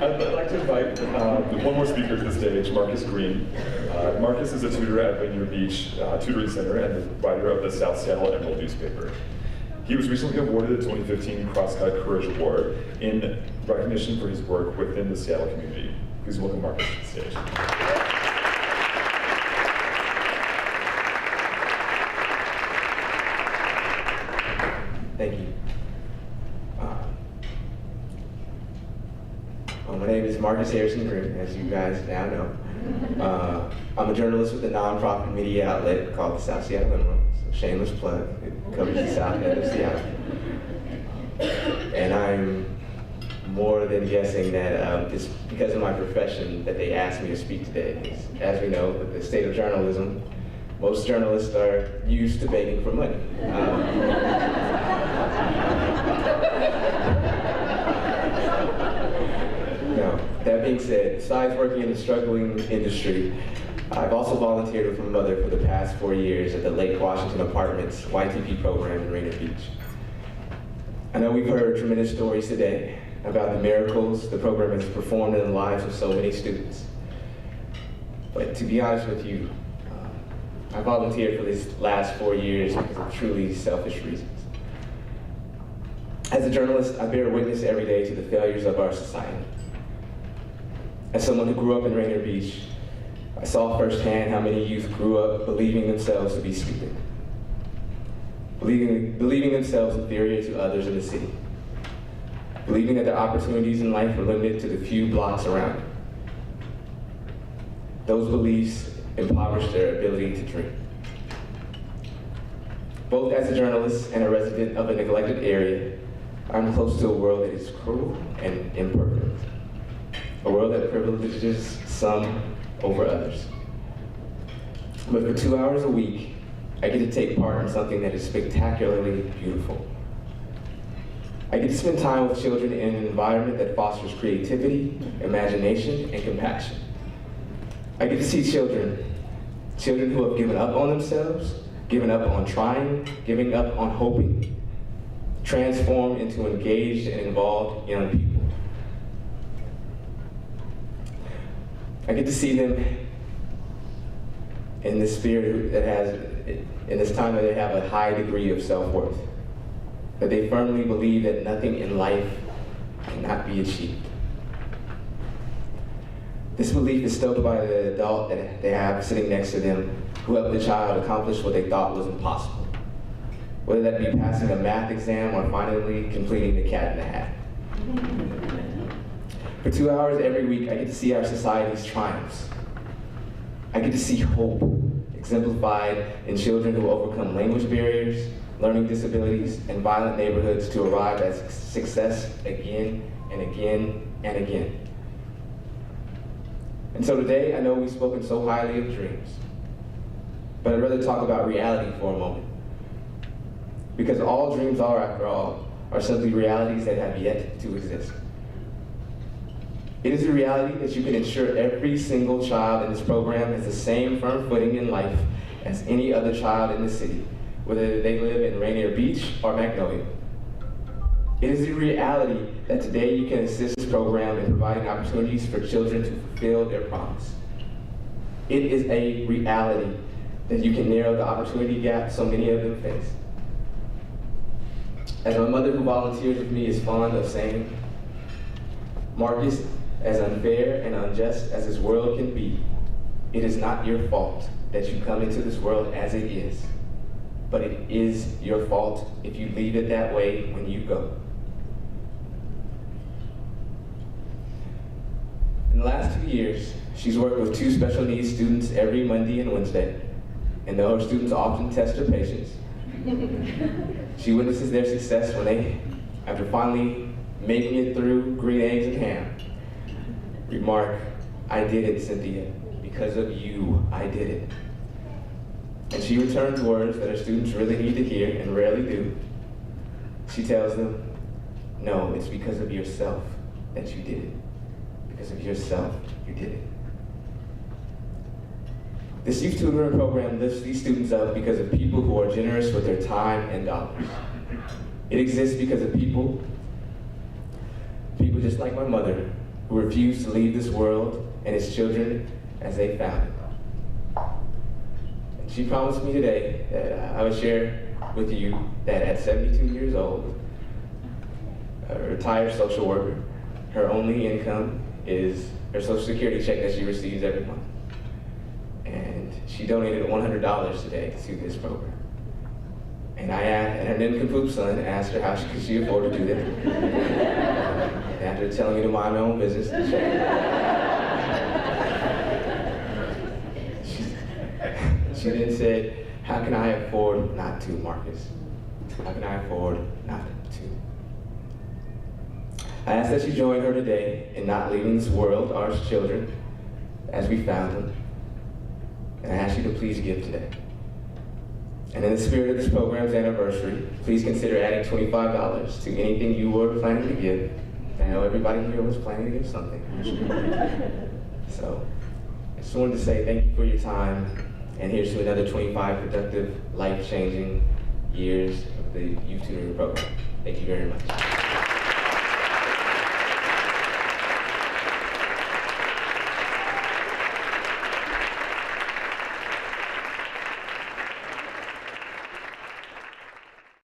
I'd like to invite one more speaker to the stage, Marcus Green. Marcus is a tutor at Rainier Beach Tutoring Center and the writer of the South Seattle Emerald newspaper. He was recently awarded the 2015 Crosscut Courage Award in recognition for his work within the Seattle community. Please welcome Marcus to the stage. Thank you. My name is Marcus Harrison Green, as you guys now know. I'm a journalist with a nonprofit media outlet called the South Seattle Emerald. So shameless plug. It covers the south end of Seattle. And I'm more than guessing that it's because of my profession that they asked me to speak today. As we know, with the state of journalism, most journalists are used to begging for money. That being said, besides working in the struggling industry, I've also volunteered with my mother for the past 4 years at the Lake Washington Apartments YTP program in Rainier Beach. I know we've heard tremendous stories today about the miracles the program has performed in the lives of so many students. But to be honest with you, I volunteered for these last 4 years because of truly selfish reasons. As a journalist, I bear witness every day to the failures of our society. As someone who grew up in Rainier Beach, I saw firsthand how many youth grew up believing themselves to be stupid, believing themselves inferior to others in the city, believing that their opportunities in life were limited to the few blocks around them. Those beliefs impoverished their ability to dream. Both as a journalist and a resident of a neglected area, I'm close to a world that is cruel and imperfect. A world that privileges some over others. But for 2 hours a week, I get to take part in something that is spectacularly beautiful. I get to spend time with children in an environment that fosters creativity, imagination, and compassion. I get to see children who have given up on themselves, given up on trying, giving up on hoping, transform into engaged and involved young people. I get to see them in this spirit that has, in this time that they have a high degree of self-worth, that they firmly believe that nothing in life cannot be achieved. This belief is stoked by the adult that they have sitting next to them who helped the child accomplish what they thought was impossible, whether that be passing a math exam or finally completing the Cat in the Hat. For 2 hours every week, I get to see our society's triumphs. I get to see hope exemplified in children who overcome language barriers, learning disabilities, and violent neighborhoods to arrive at success again and again and again. And so today, I know we've spoken so highly of dreams, but I'd rather talk about reality for a moment. Because all dreams are, after all, are simply realities that have yet to exist. It is a reality that you can ensure every single child in this program has the same firm footing in life as any other child in the city, whether they live in Rainier Beach or Magnolia. It is a reality that today you can assist this program in providing opportunities for children to fulfill their promise. It is a reality that you can narrow the opportunity gap so many of them face. As my mother who volunteers with me is fond of saying, Marcus, as unfair and unjust as this world can be, it is not your fault that you come into this world as it is, but it is your fault if you leave it that way when you go. In the last 2 years, she's worked with 2 special needs students every Monday and Wednesday, and though her students often test her patience, she witnesses their success when they, after finally making it through green eggs and ham, remark, I did it, Cynthia. Because of you, I did it. And she returns words that her students really need to hear and rarely do. She tells them, no, it's because of yourself that you did it. Because of yourself, you did it. This youth tutoring program lifts these students up because of people who are generous with their time and dollars. It exists because of people just like my mother, who refused to leave this world and its children as they found it. And she promised me today that I would share with you that at 72 years old, a retired social worker, her only income is her Social Security check that she receives every month. And she donated $100 today to this program. And her nincompoop son asked her how could she afford to do that. And after telling me to mind my own business, she then said, how can I afford not to, Marcus? How can I afford not to? I ask that you join her today in not leaving this world, our children, as we found them. And I ask you to please give today. And in the spirit of this program's anniversary, please consider adding $25 to anything you were planning to give. I know everybody here was planning to give something. So I just wanted to say thank you for your time, and here's to another 25 productive, life-changing years of the youth tutoring program. Thank you very much.